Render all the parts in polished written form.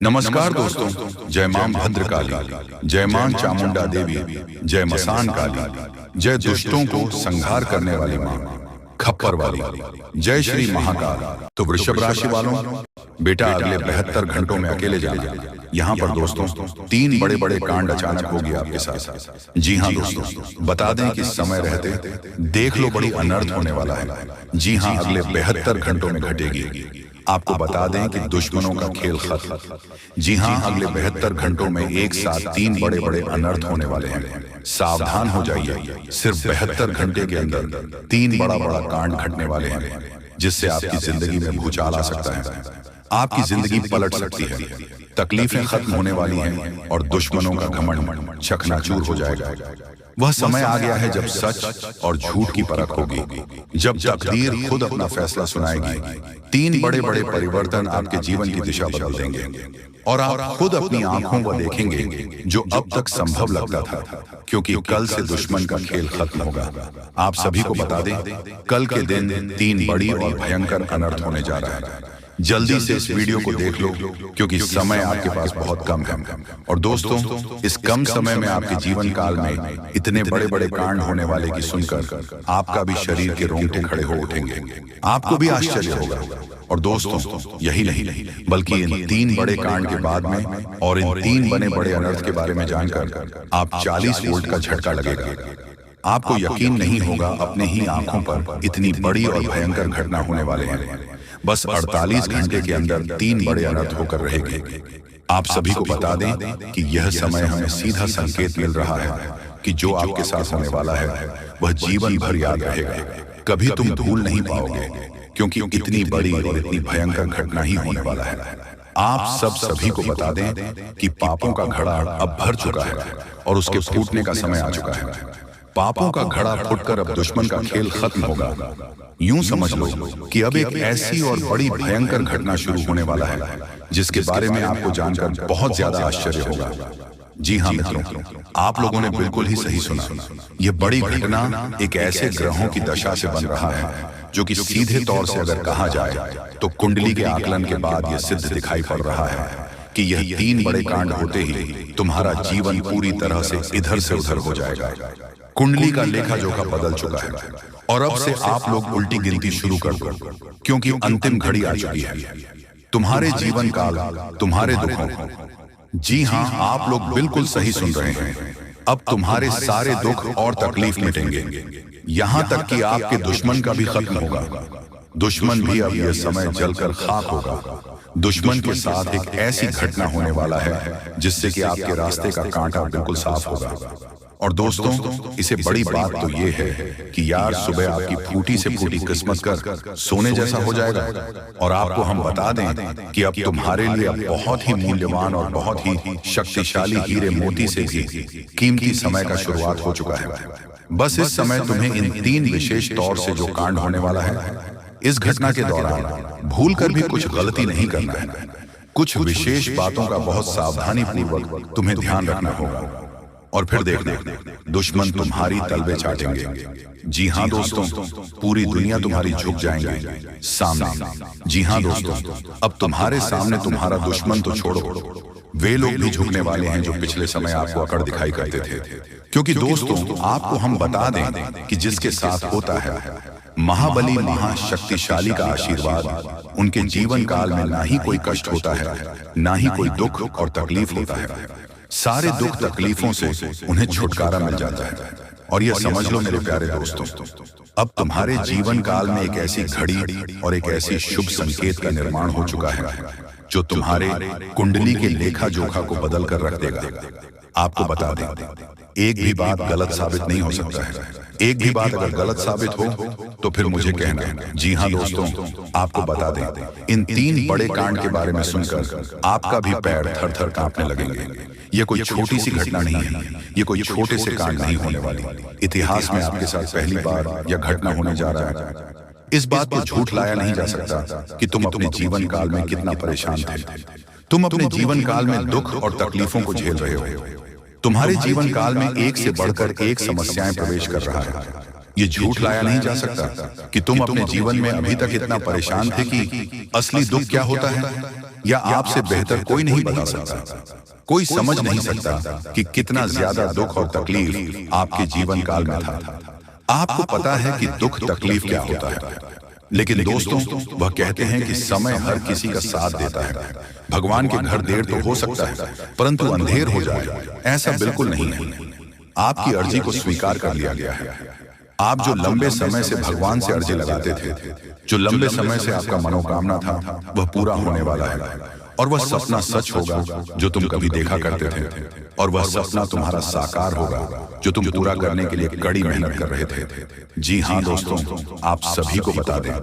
नमस्कार दोस्तों, जय मां भद्रकाली, जय मां चामुंडा देवी, जय मसान काली, जय दुष्टों को संहार करने वाली मां खप्पर वाली, जय श्री महाकाल। तो वृषभ राशि वालों, बेटा अगले 72 घंटों में अकेले जाना। यहाँ पर दोस्तों 3 बड़े बड़े कांड अचानक हो गया आपके साथ। जी हाँ दोस्तों, बता दें कि समय रहते देख लो बड़ी अनर्थ होने वाला है। जी हाँ, अगले 72 घंटों में घटेगी। आपको बता दें कि दुश्मनों का खेल खत्म। जी हाँ, अगले 72 घंटों में एक साथ 3 बड़े बड़े अनर्थ होने वाले हैं। सावधान हो जाइए। सिर्फ 72 घंटे के अंदर 3 बड़ा बड़ा कांड घटने वाले हैं, जिससे आपकी जिंदगी में भूचाल आ सकता है। आपकी जिंदगी पलट सकती है, तकलीफें खत्म होने वाली हैं और दुश्मनों का घमंड चकनाचूर हो जाएगा। वह समय आ गया है जब सच और झूठ की परख होगी, जब तकदीर खुद अपना फैसला सुनाएगी। 3 बड़े बड़े परिवर्तन आपके जीवन की दिशा बदल देंगे और आप खुद अपनी आंखों को देखेंगे जो अब तक संभव लगता था, क्योंकि कल से दुश्मन का खेल खत्म होगा। आप सभी को बता दें, कल के दिन 3 बड़ी और भयंकर अनर्थ होने जा रहा है। जल्दी से इस वीडियो को देख लो, क्योंकि समय आपके पास बहुत कम है। और दोस्तों, इस कम समय में आपके जीवन काल में इतने बड़े बड़े कांड होने वाले की सुनकर आपका भी शरीर के रोंगटे खड़े हो उठेंगे। आपको भी आश्चर्य होगा। और दोस्तों, यही नहीं बल्कि इन 3 बड़े कांड के बाद में और इन 3 बने बड़े अनर्थ के बारे में जानकर आप 40 वोल्ट का झटका लगेगा। आपको यकीन नहीं होगा, अपने ही आंखों पर इतनी बड़ी और भयंकर घटना होने वाले हैं। बस 48 घंटे के अंदर 3 बड़े अनर्थ होकर रहेंगे। आप सभी को बता दें कि यह समय हमें सीधा संकेत मिल रहा है कि जो आपके साथ होने वाला है वह जीवन भर याद रहेगा। कभी तुम भूल नहीं पाओगे, क्योंकि इतनी बड़ी और इतनी भयंकर घटना ही होने वाला है। आप सभी को बता दें कि पापों का घड़ा अब भर चुका है और उसके फूटने का समय आ चुका है। पापों का घड़ा फूटकर अब दुश्मन का खेल खत्म होगा। यूं समझ लो कि अब एक ऐसी और बड़ी भयंकर घटना शुरू होने वाला है, जिसके बारे में आपको जानकर बहुत ज्यादा आश्चर्य होगा। जी हाँ मित्रों, आप लोगों ने बिल्कुल ही सही सुना। यह बड़ी घटना एक ऐसे ग्रहों की दशा से बन रहा है जो कि सीधे तौर से अगर कहा जाए तो कुंडली के आकलन के बाद यह सिद्ध दिखाई पड़ रहा है कि यह 3 बड़े कांड होते ही तुम्हारा जीवन पूरी तरह से इधर से उधर हो जाएगा। कुंडली का लेखा जोखा बदल चुका है और अब से आप लोग उल्टी गिनती शुरू कर दो, क्योंकि अंतिम घड़ी आ चुकी है। तुम्हारे जीवन काल, तुम्हारे दुखों, जी हाँ, आप लोग बिल्कुल सही सुन रहे हैं। अब तुम्हारे सारे दुख और तकलीफ मिटेंगे, यहाँ तक कि आपके दुश्मन का भी खत्म होगा। दुश्मन भी अब यह समय जलकर खाक होगा। दुश्मन के साथ एक ऐसी घटना होने वाला है जिससे कि आपके रास्ते का कांटा बिल्कुल साफ होगा। और दोस्तों, इसे बड़ी बात तो ये है कि यार सुबह आपकी फूटी से फूटी किस्मत कर सोने जैसा हो जाएगा। और आपको हम बता दें कि अब तुम्हारे लिए बहुत ही मूल्यवान और बहुत ही शक्तिशाली हीरे मोती से भी कीमती समय का शुरुआत हो चुका है। बस इस समय तुम्हें इन 3 विशेष तौर से जो कांड होने वाला है, इस घटना के दौरान भूल कर भी कुछ गलती नहीं करना है। कुछ विशेष बातों का बहुत सावधानी पूर्वक तुम्हें ध्यान रखना होगा। और फिर देखना, दुश्मन तुम्हारी तलवे चाटेंगे। जी हाँ दोस्तों, पूरी दुनिया तुम्हारी झुक जाएंगे सामने। जी हाँ दोस्तों, अब तुम्हारे सामने तुम्हारा दुश्मन तो छोड़ो, वे लोग भी झुकने वाले हैं जो पिछले समय आपको अकड़ दिखाई करते थे। क्योंकि दोस्तों, आपको हम बता दें कि जिसके साथ होता है महाबली महाशक्तिशाली का आशीर्वाद, उनके जीवन काल में ना ही कोई कष्ट होता है, ना ही कोई दुख और तकलीफ होता है। सारे दुख तकलीफों से उन्हें छुटकारा मिल जाता है। और यह समझ लो मेरे प्यारे दोस्तों, अब तुम्हारे जीवन काल में एक ऐसी घड़ी और एक ऐसी शुभ संकेत का निर्माण हो चुका है जो तुम्हारे कुंडली के लेखा जोखा को बदल कर रख देगा। आपको बता दें, एक भी बात गलत साबित नहीं हो सकता है। एक भी बात अगर गलत साबित हो तो फिर मुझे कहना। जी हाँ दोस्तों, आपको बता दें, इन 3 बड़े कांड के बारे में सुनकर आपका भी पैर थर थर कांपने लगेंगे। ये कोई छोटी सी घटना नहीं है, ये कोई छोटे से कांड नहीं होने वाली। इतिहास में आपके साथ पहली बार यह घटना होने जा रहा है। इस बात को झूठ लाया नहीं जा सकता कि तुम अपने जीवन काल में कितना परेशान थे। तुम अपने जीवन काल में दुख और तकलीफों को झेल रहे हो। तुम्हारे जीवन काल में एक से बढ़कर एक समस्याएं प्रवेश कर रहा है। ये झूठ लाया नहीं जा सकता कि तुम अपने जीवन में अभी तक इतना परेशान थे कि असली दुख क्या होता है। या आपसे बेहतर कोई नहीं बता सकता। कोई समझ नहीं सकता कि कितना ज्यादा दुख और तकलीफ आपके जीवन काल में था। आपको पता है कि दुख तकलीफ क्या होता है, लेकिन दोस्तों वह कहते हैं कि समय हर किसी का साथ देता है। भगवान के घर देर तो हो सकता है, परंतु अंधेर हो जाए ऐसा बिल्कुल नहीं है। आपकी अर्जी को स्वीकार कर लिया गया है। आप जो लंबे समय से भगवान से अर्जी लगाते थे, जो लंबे समय से आपका मनोकामना था, वह पूरा होने वाला है। और वह सपना सच होगा जो तुम कभी देखा करते थे, और वह सपना तुम्हारा साकार होगा जो तुम पूरा करने के लिए कड़ी मेहनत कर रहे थे। जी हाँ दोस्तों, आप सभी को बता दें,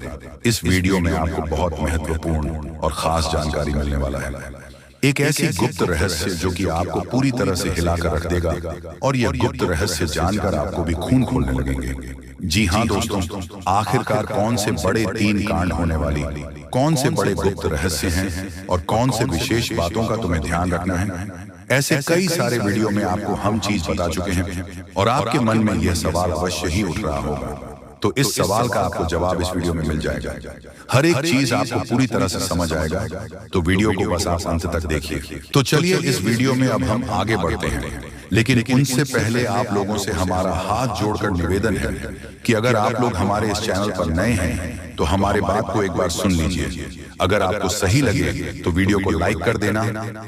इस वीडियो में आपको बहुत महत्वपूर्ण और खास जानकारी मिलने वाला है। एक ऐसी गुप्त रहस्य जो कि आपको पूरी तरह से हिलाकर रख देगा, और यह गुप्त रहस्य जानकर आपको भी खून खोलने लगेंगे। जी हाँ दोस्तों, आखिरकार कौन से बड़े 3 कांड होने वाली, कौन से बड़े गुप्त रहस्य हैं और कौन से विशेष बातों का तुम्हें ध्यान रखना है, ऐसे कई सारे वीडियो में आपको हम चीज बता चुके हैं। और आपके मन में यह सवाल अवश्य ही उठ रहा होगा, तो इस सवाल का आपको जवाब इस वीडियो में मिल जाएगा। हर एक चीज आपको पूरी तरह से समझ आएगा, तो वीडियो को बस आप अंत तक देखिए। तो चलिए इस वीडियो में अब हम आगे बढ़ते हैं, लेकिन उनसे पहले आप लोगों से हमारा हाथ जोड़कर निवेदन है कि अगर आप लोग हमारे इस चैनल पर नए हैं तो हमारे बात को एक बार सुन लीजिए। अगर आपको सही लगे तो वीडियो को लाइक कर देना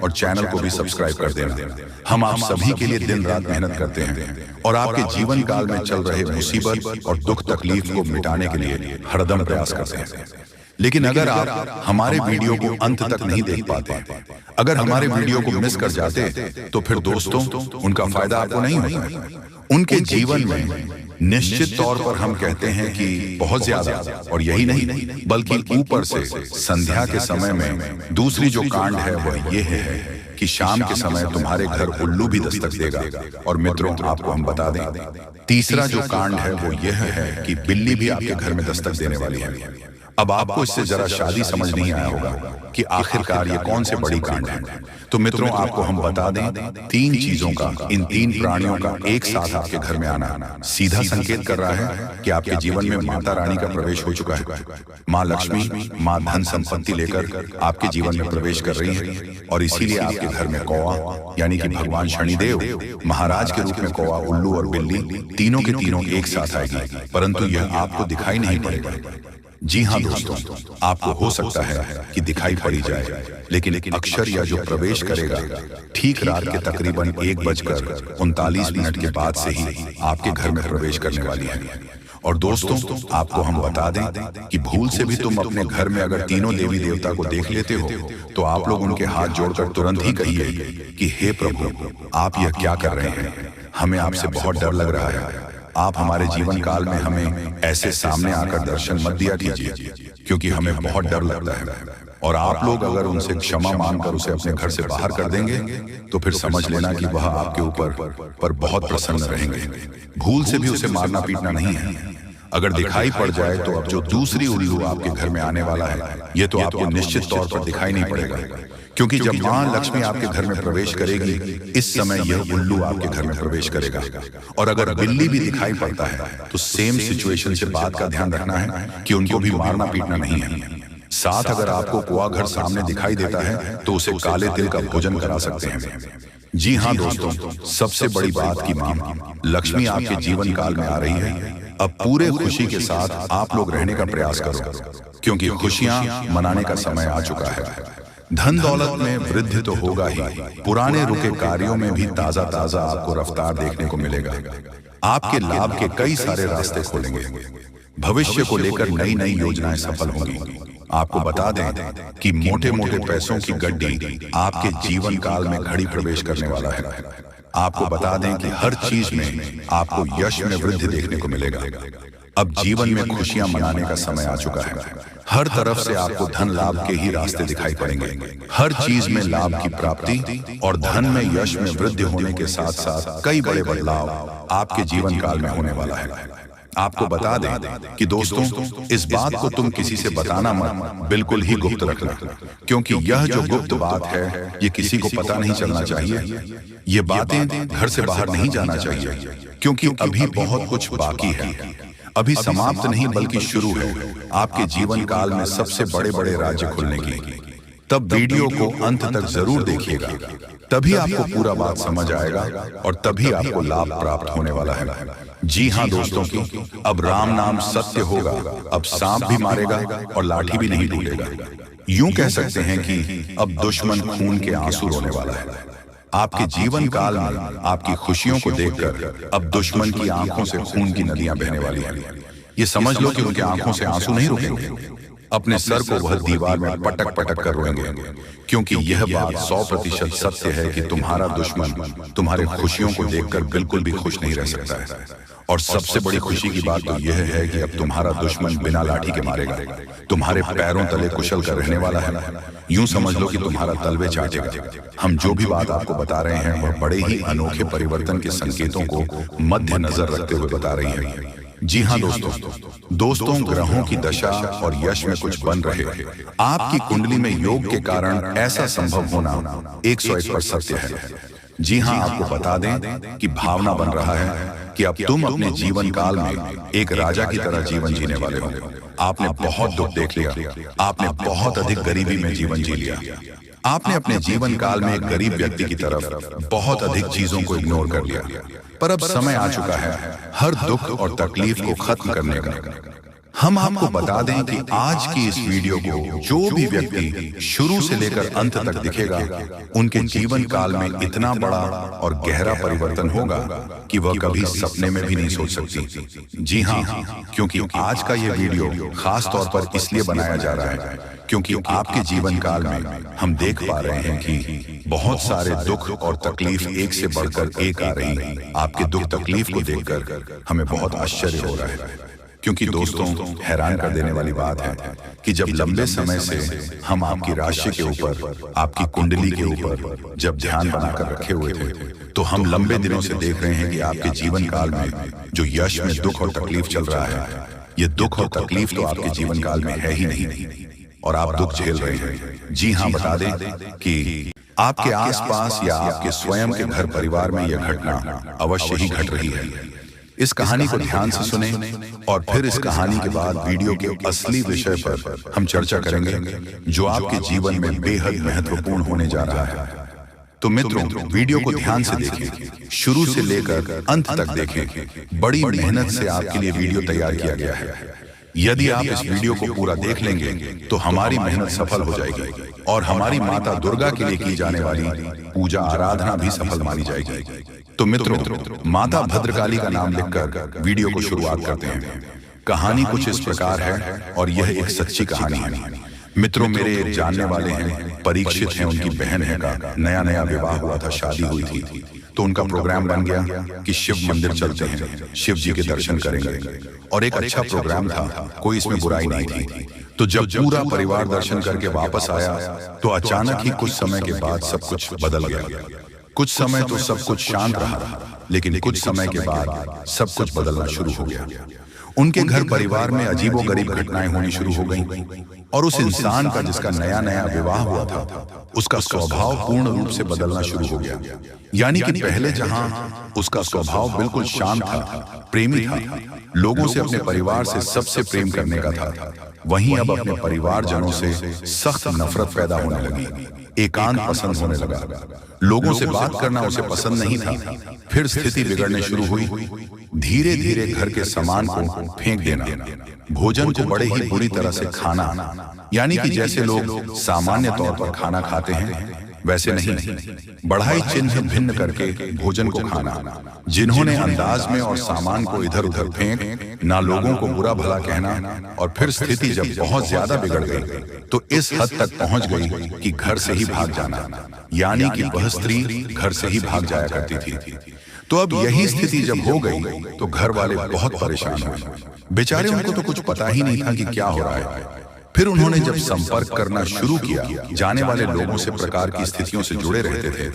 और चैनल को भी सब्सक्राइब कर देना। हम आप सभी के लिए दिन रात मेहनत करते हैं और आपके जीवन काल में चल रहे मुसीबत और दुख तकलीफ को मिटाने के लिए हरदम प्रयास करते हैं। लेकिन अगर आप हमारे वीडियो को अंत तक नहीं देख पाते, अगर हमारे वीडियो को मिस कर जाते, तो फिर दोस्तों उनका फायदा आपको नहीं होता। उनके जीवन में निश्चित तौर पर हम कहते हैं कि बहुत ज्यादा, और यही नहीं बल्कि ऊपर से संध्या के समय में दूसरी जो कांड है वह ये है कि शाम के समय तुम्हारे घर उल्लू भी दस्तक देगा। और मित्रों आपको हम बता दें, तीसरा जो कांड है वो यह है कि बिल्ली भी आपके घर में दस्तक देने वाली है। अब आपको इससे जरा शादी समझ नहीं आया होगा कि आखिरकार ये कौन से बड़ी कांड है। तो मित्रों आपको हम बता दें, 3 चीजों का, इन 3 प्राणियों का एक साथ आपके घर में आना सीधा संकेत कर रहा है कि आपके जीवन में माता रानी का प्रवेश हो चुका है। माँ लक्ष्मी, माँ धन संपत्ति लेकर आपके जीवन में प्रवेश कर रही है। और इसीलिए आपके घर में कौवा यानी कि भगवान शनिदेव महाराज के रूप में कौवा, उल्लू और बिल्ली तीनों के तीनों एक साथ आएगी, परंतु यह आपको दिखाई नहीं पड़ेगा। जी हाँ दोस्तों, आपको हो सकता है कि दिखाई पड़ी जाए, लेकिन अक्षर या जो प्रवेश करेगा ठीक रात के तकरीबन 1:39 के बाद से ही आपके घर में प्रवेश करने वाली है। और दोस्तों आपको हम बता दें कि भूल से भी तुम अपने घर में अगर तीनों देवी देवता को देख लेते हो तो आप लोग उनके हाथ जोड़कर तुरंत ही कहिए कि हे प्रभु, आप यह क्या कर रहे हैं, हमें आपसे बहुत डर लग रहा है। आप हमारे जीवन काल में हमें ऐसे सामने आकर दर्शन मत दिया कीजिए, क्योंकि हमें बहुत डर लगता है। और आप लोग अगर उनसे क्षमा मांगकर उसे अपने घर से बाहर कर देंगे तो फिर समझ लेना कि वह आपके ऊपर बहुत प्रसन्न रहेंगे। भूल से भी उसे मारना पीटना नहीं है। अगर दिखाई पड़ जाए तो अब जो दूसरी उल्लू आपके घर में आने वाला है, ये तो आपको निश्चित तौर पर दिखाई नहीं पड़ेगा, क्योंकि जब मां लक्ष्मी आपके घर में प्रवेश करेगी, इस समय यह उल्लू आपके घर में प्रवेश करेगा। और अगर बिल्ली भी दिखाई पड़ता है तो सेम सिचुएशन से बात का ध्यान रखना है कि उनको भी मारना पीटना नहीं है। साथ अगर आपको कुआ घर सामने दिखाई देता है तो उसे काले तिल का भोजन करा सकते हैं। जी हाँ दोस्तों, सबसे बड़ी बात की मां लक्ष्मी आपके जीवन काल में आ रही है। अब पूरे खुशी के साथ आप लोग रहने का प्रयास करो, क्योंकि खुशियां मनाने का समय आ चुका है। धन दौलत में वृद्धि तो होगा ही, पुराने रुके कार्यों में भी ताजा ताजा आपको रफ्तार देखने को मिलेगा। आपके लाभ के कई सारे रास्ते खोलेंगे। भविष्य को लेकर नई नई योजनाएं सफल होंगी। आपको बता दें कि मोटे मोटे पैसों की गड्डी आपके जीवन काल में घड़ी प्रवेश करने वाला है। आपको बता दें कि हर चीज में आपको यश में वृद्धि देखने को मिलेगा। अब जीवन में खुशियां मनाने का समय आ चुका है। हर तरफ से आपको धन लाभ के ही रास्ते दिखाई पड़ेंगे। हर चीज में लाभ की प्राप्ति और धन में यश में वृद्धि होने के साथ साथ कई बड़े बदलाव आपके जीवन काल में होने वाला है। आपको बता दें कि दोस्तों, इस बात को तुम किसी से बताना मत, बिल्कुल ही गुप्त रखना, क्योंकि यह जो गुप्त बात है ये किसी को पता नहीं चलना चाहिए। ये बातें घर से बाहर नहीं जाना चाहिए, क्योंकि अभी बहुत कुछ बाकी है। अभी समाप्त नहीं बल्कि शुरू है आपके जीवन काल में सबसे बड़े बड़े राज्य खुलने की। तब वीडियो को अंत तक जरूर देखिएगा, तभी आपको पूरा बात समझ आएगा और तभी आपको लाभ प्राप्त होने वाला है। जी हाँ दोस्तों की, अब राम नाम सत्य होगा, अब सांप भी मारेगा और लाठी भी नहीं टूटेगा। यूं कह सकते हैं कि अब दुश्मन खून के आंसू रोने वाला है। आपके जीवन काल में आपकी खुशियों को देखकर अब दुश्मन की आंखों से खून की नदियां बहने वाली हैं। ये समझ लो कि उनके आंखों से आंसू नहीं रुकेंगे, अपने सर को वह दीवार में पटक पटक कर रोएंगे, क्योंकि यह बात 100% सत्य है कि तुम्हारा दुश्मन तुम्हारे खुशियों को देखकर बिल्कुल भी खुश नहीं रह सकता है। और सबसे बड़ी खुशी की बात तो यह है कि अब तुम्हारा दुश्मन बिना लाठी के मारेगा, तुम्हारे पैरों तले कुशल कर रहने वाला है। यूं समझ लो कि तुम्हारा तलवे चाटेगा। हम जो भी बात आपको बता रहे हैं वह बड़े ही अनोखे परिवर्तन के संकेतों को मद्देनजर रखते हुए बता रही है। जी हाँ दोस्तों, ग्रहों की दशा और यश में कुछ बन रहे आपकी कुंडली में योग के कारण ऐसा संभव होना 101% सत्य है। जी हाँ, आपको बता दें कि भावना बन रहा है कि अब तुम अपने जीवन काल में एक राजा की तरह जीवन जीने वाले हो। आपने बहुत दुख देख लिया, आपने बहुत अधिक गरीबी में जीवन जी लिया, आपने अपने जीवन काल में एक गरीब व्यक्ति की तरफ बहुत अधिक चीजों को इग्नोर कर लिया। पर अब समय आ चुका है हर दुख और तकलीफ को खत्म करने का। हम आपको बता दें कि आज की इस वीडियो को जो भी व्यक्ति शुरू से लेकर अंत तक दिखेगा, उनके जीवन काल में इतना बड़ा और गहरा परिवर्तन होगा कि वह कभी सपने में भी नहीं सोच सकती। जी हाँ, क्योंकि आज का यह वीडियो खास तौर पर इसलिए बनाया जा रहा है क्योंकि आपके जीवन काल में हम देख पा रहे हैं कि बहुत सारे दुख और तकलीफ एक से बढ़कर एक आ रही है। आपके दुख तकलीफ को देखकर हमें बहुत आश्चर्य हो रहा है, क्योंकि दोस्तों हैरान कर देने वाली बात है कि जब लंबे समय से हम आपकी राशि के ऊपर, आपकी कुंडली के ऊपर जब ध्यान बनाकर रखे हुए थे, तो हम लंबे दिनों से देख रहे हैं कि आपके जीवन काल में जो यश में दुख और तकलीफ चल रहा है, ये दुख और तकलीफ तो आपके जीवन काल में है ही नहीं और आप दुख झेल रहे हैं। जी हाँ, बता दें कि आपके आसपास या आपके स्वयं के घर परिवार में यह घटना अवश्य ही घट रही है। इस कहानी को ध्यान से सुने और फिर इस कहानी के बाद वीडियो के असली विषय पर हम चर्चा करेंगे जो आपके जीवन में बेहद महत्वपूर्ण होने जा रहा है। तो मित्रों, वीडियो को ध्यान से देखें, शुरू से लेकर अंत तक देखें। बड़ी मेहनत से आपके लिए वीडियो तैयार किया गया है। यदि आप इस वीडियो को पूरा देख लेंगे तो हमारी मेहनत सफल हो जाएगी और हमारी माता दुर्गा के लिए की जाने वाली पूजा आराधना भी सफल मानी जाएगी। तो मित्रों, माता भद्रकाली का नाम लिखकर वीडियो को शुरुआत करते हैं। कहानी कुछ इस प्रकार है और यह एक सच्ची कहानी है। मित्रों, मेरे एक जानने वाले हैं, परीक्षित हैं, उनकी बहन है का नया विवाह हुआ था, शादी हुई थी, तो उनका प्रोग्राम बन गया कि शिव मंदिर चलते हैं, शिव जी के दर्शन करेंगे। और एक अच्छा प्रोग्राम था, कोई इसमें बुराई नहीं थी। तो जब पूरा परिवार दर्शन करके वापस आया तो अचानक ही कुछ समय के बाद सब कुछ बदल गया। कुछ समय तो सब कुछ शांत रहा, लेकिन कुछ समय के बाद सब कुछ बदलना शुरू हो गया। उनके घर परिवार में अजीबोगरीब घटनाएं होनी शुरू हो गईं और उस इंसान का जिसका नया विवाह हुआ था, उसका स्वभाव पूर्ण रूप से बदलना शुरू हो गया। यानी कि पहले जहां उसका स्वभाव बिल्कुल शांत था, प्रेमी था, लोगों से, अपने परिवार से सबसे प्रेम करने का था, वहीं अब अपने परिवारजनों से सख्त नफरत पैदा होने लगी, एकांत पसंद होने लगा, लोगों से बात करना उसे पसंद नहीं था। फिर स्थिति बिगड़ने शुरू हुई। धीरे धीरे घर के सामान को फेंक देना, भोजन को बड़े ही बुरी तरह से खाना, यानी कि जैसे लोग सामान्य तौर पर खाना खाते हैं वैसे नहीं, बढ़ाई चिन्ह भिन्न करके भोजन को खाना, जिन्होंने अंदाज में और सामान को इधर उधर फेंक, ना लोगों को बुरा भला कहना। और फिर स्थिति जब बहुत ज्यादा बिगड़ गई तो इस हद तक पहुंच गई कि घर से ही भाग जाना, यानी कि वह स्त्री घर से ही भाग जाया करती थी। तो अब यही स्थिति जब हो गई तो घर वाले बहुत परेशान हुए। बेचारे, उनको तो कुछ पता ही नहीं था कि क्या हो रहा है। फिर उन्होंने जब संपर्क करना शुरू किया जाने वाले लोगों से, प्रकार की स्थितियों से जुड़े रहते थे,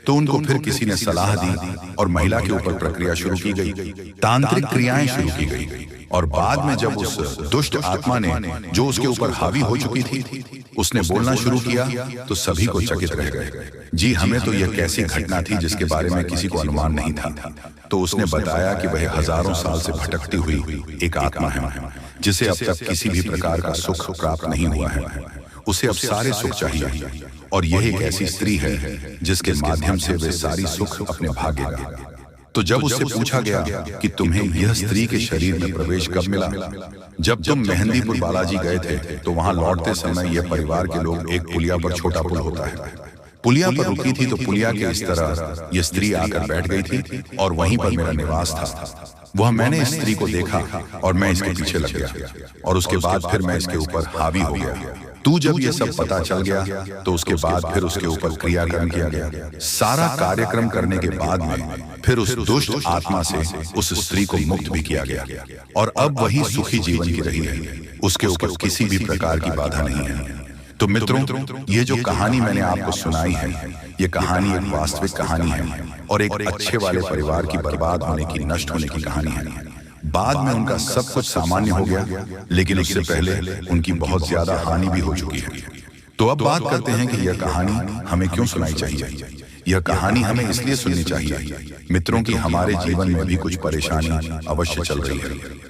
तो उनको फिर किसी ने सलाह दी और महिला के ऊपर प्रक्रिया शुरू की गई, तांत्रिक क्रियाएं शुरू की गई। और बाद में जब उस दुष्ट आत्मा ने, जो उसके ऊपर हावी हो चुकी थी, उसने बोलना शुरू किया तो सभी को चकित रह गए। जी, हमें तो यह कैसी घटना थी जिसके बारे में किसी को अनुमान नहीं था। तो उसने बताया कि वह हजारों साल से भटकती हुई एक आत्मा है, जिसे अब तक किसी भी प्रकार का सुख प्राप्त नहीं हुआ है। उसे अब सारे सुख चाहिए, और यह एक ऐसी स्त्री है जिसके माध्यम से वे सारी सुख अपने भागेगा। तो जब उससे पूछा गया कि तुम्हें यह स्त्री के शरीर में प्रवेश कब मिला, जब तुम मेहंदीपुर बालाजी गए थे तो वहां लौटते समय यह परिवार के लोग एक पुलिया पर, छोटा पुल होता है, पुलिया पर रुकी थी, तो पुलिया के इस तरह यह स्त्री आकर बैठ गई थी और वहीं पर मेरा निवास था। वह मैंने इस स्त्री को देखा और मैं इसके पीछे लग गया, और उसके बाद फिर मैं इसके ऊपर हावी हो गया। तू जब ये सब पता चल गया तो उसके बाद फिर उसके ऊपर क्रियाक्रम किया गया। सारा कार्यक्रम करने के बाद में फिर उस दुष्ट आत्मा से उस स्त्री को मुक्त भी किया गया, और अब वही सुखी जीवन की रही है। उसके ऊपर किसी भी प्रकार की बाधा नहीं है। तो मित्रों, ये जो कहानी मैंने आपको सुनाई है, ये कहानी एक वास्तविक कहानी है और एक अच्छे वाले परिवार की बर्बाद होने की, नष्ट होने की कहानी है। बाद में उनका सब कुछ सामान्य हो गया, लेकिन उससे पहले उनकी बहुत ज्यादा हानि भी हो चुकी है। तो अब बात करते हैं कि यह कहानी हमें क्यों सुनाई चाहिए। यह कहानी हमें इसलिए सुननी चाहिए मित्रों कि हमारे जीवन में भी कुछ परेशानी अवश्य चल रही है।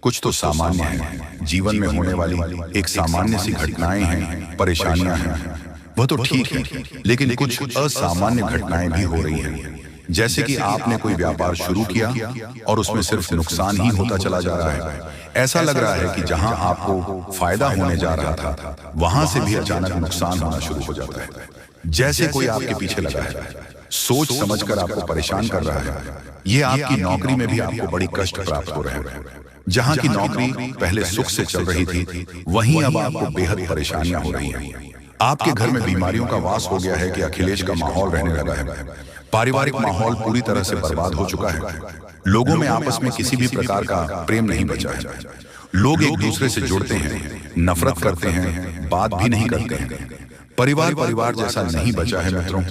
कुछ तो सामान्य है, जीवन में होने वाली एक सामान्य सी घटनाएं हैं, परेशानियां हैं, वह तो ठीक है, लेकिन कुछ असामान्य घटनाएं भी हो रही हैं। जैसे कि आपने कोई व्यापार शुरू किया और उसमें सिर्फ नुकसान ही होता चला जा रहा है। ऐसा लग रहा है कि जहां आपको फायदा होने जा रहा था, वहां से भी अचानक नुकसान होना शुरू हो जाता है। जैसे कोई आपके पीछे लगा है, सोच समझकर आपको परेशान कर रहा है। ये आपकी नौकरी में भी आपको बड़ी कष्ट प्राप्त हो रहे हैं। जहां की नौकरी पहले सुख से चल रही थी, वहीं अब आपको बेहद परेशानियां हो रही हैं। आपके घर में बीमारियों का वास हो गया है कि अखिलेश का माहौल रहने लगा है। पारिवारिक माहौल पूरी तरह से बर्बाद हो चुका है। लोगों में आपस में किसी भी प्रकार का प्रेम नहीं बचा है। लोग एक दूसरे से जुड़ते हैं, नफरत करते हैं, बात भी नहीं करते हैं। परिवार जैसा नहीं बचा है मित्रों।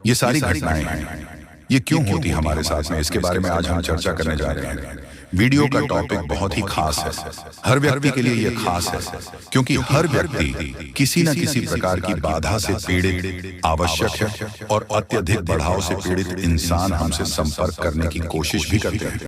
ये सारी घटनाएं हैं, ये क्यों होती हमारे साथ में, इसके बारे में आज हम चर्चा करने जा रहे हैं। वीडियो का टॉपिक बहुत ही खास है, हर व्यक्ति के लिए यह खास है, क्योंकि हर व्यक्ति किसी न किसी प्रकार की बाधा से पीड़ित आवश्यक है, और अत्यधिक बढ़ाव से पीड़ित इंसान हमसे संपर्क करने की कोशिश भी करते हैं।